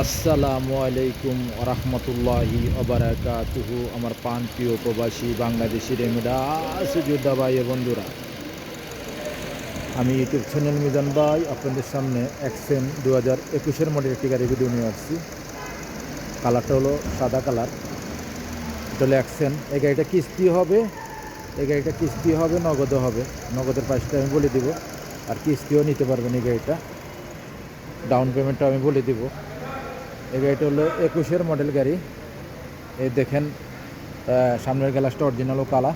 আসসালামু আলাইকুম রহমতুল্লাহি ওবারাকাতুহু। আমার প্রাণ প্রিয় প্রবাসী বাংলাদেশি রেমিডা সুযোদ্ধা ভাই ও বন্ধুরা, আমি ইউটিউব চ্যানেল মিজান ভাই আপনাদের সামনে এক্সেন 2021 মডেল একটি গাড়ি ভিডিও নিয়ে আসছি। কালারটা হলো সাদা কালার। এটা হলো এক্সেন। এই গাড়িটা কিস্তি হবে, নগদও হবে। নগদের প্রাইসটা আমি বলে দিব, আর কিস্তিও নিতে পারবেন এই গাড়িটা। ডাউন পেমেন্টটা আমি বলে দিব। এই গাড়িটা হলো 21 মডেল গাড়ি। এই দেখেন সামনের গ্লাসটা অরিজিনাল কালা।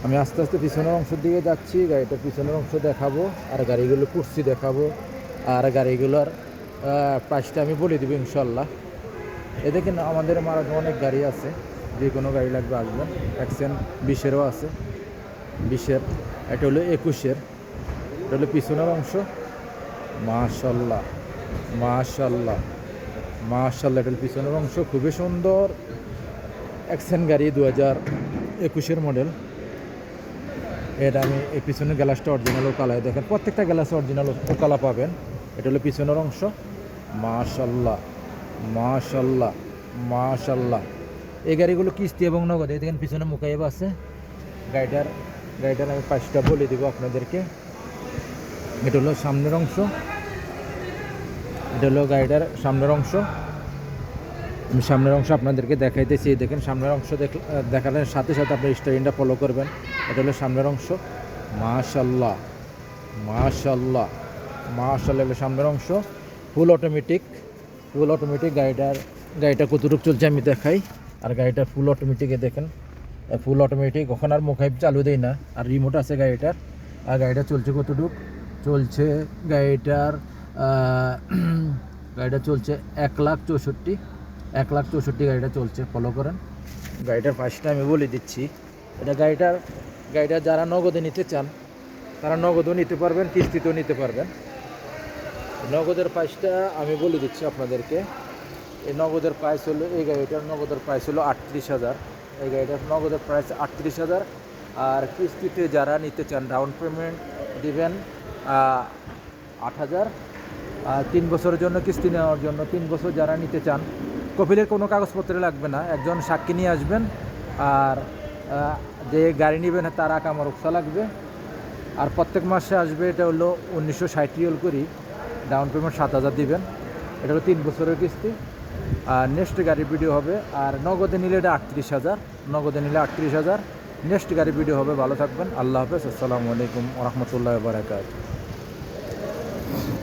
আমি আস্তে আস্তে পিছনের অংশের দিকে যাচ্ছি, গাড়িটার পিছনের অংশ দেখাবো, আর গাড়িগুলো কুর্সি দেখাবো, আর গাড়িগুলোর প্রাইসটা আমি বলে দেবো ইনশাল্লাহ। এ দেখেন আমাদের মারাঠে অনেক গাড়ি আছে, যে কোনো গাড়ি লাগবে আসবেন। এক্সেন 20-এরও আছে, 20-এর। এটা হলো 21-এর। এটা হলো পিছনের অংশ। মাশাল্লাহ মাশাল্লাহ মাশাল্লাহ, এটার পিছনের অংশ খুবই সুন্দর। এক্সেন গাড়ি 2021-এর মডেল। এটা আমি এই পিছনের গ্লাসটা অরিজিনাল কালায় দেখেন, প্রত্যেকটা গ্লাসে অরিজিনাল কালা পাবেন। এটা হলো পিছনের অংশ। মাশাল্লাহ মাশাল্লাহ মাশাল্লাহ। এই গাড়িগুলো কিস্তি এবং নগদ। এই দেখেন পিছনে মুকাইব আছে। গাড়িটার আমি প্রাইসটা বলে দিব আপনাদেরকে। এটা হলো সামনের অংশ। এটা হলো গাড়িটার সামনের অংশ। আমি সামনের অংশ আপনাদেরকে দেখাইতেছি। দেখেন সামনের অংশ দেখানোর সাথে সাথে আপনি স্টাইলটা ফলো করবেন। এটা হলো সামনের অংশ। মাশাল্লাহ মাশাল্লাহ মাশাল্লাহ, এগুলো সামনের অংশ। ফুল অটোমেটিক গাড়িটা কতটুকু চলছে আমি দেখাই। আর গাড়িটা ফুল অটোমেটিকে দেখেন, ফুল অটোমেটিক। ওখানে আর মুখাইব চালু দেয় না, আর রিমোট আছে গাড়িটার। আর গাড়িটা চলছে কতটুকু চলছে, গাড়িটা চলছে 1,64,000 গাড়িটা চলছে। ফলো করেন। গাড়িটার প্রাইসটা আমি বলে দিচ্ছি। এটা গাড়িটা যারা নগদে নিতে চান তারা নগদও নিতে পারবেন, কিস্তিতেও নিতে পারবেন। নগদের প্রাইসটা আমি বলে দিচ্ছি আপনাদেরকে। এই নগদের প্রাইস হলো, এই গাড়িটার নগদের প্রাইস হলো 38,000। এই গাড়িটার নগদের প্রাইস 38,000। আর কিস্তিতে যারা নিতে চান ডাউন পেমেন্ট দিবেন 8,000। আর 3 বছরের জন্য কিস্তি নেওয়ার জন্য, 3 বছর যারা নিতে চান, কপিলের কোনো কাগজপত্র লাগবে না, একজন সাক্ষী নিয়ে আসবেন। আর যে গাড়ি নেবেন তার আকামা রুকসা লাগবে। আর প্রত্যেক মাসে আসবে। এটা হলো 1960 রিয়াল করি। ডাউন পেমেন্ট 7,000 দিবেন। এটা হলো 3 বছরের কিস্তি। আর নেক্সট গাড়ির ভিডিও হবে। আর নগদে নিলে এটা 38,000। নেক্সট গাড়ির ভিডিও হবে। ভালো থাকবেন। আল্লাহ হাফেজ। আসসালামু আলাইকুম রহমতুল্লাহ বারাকাতুহু।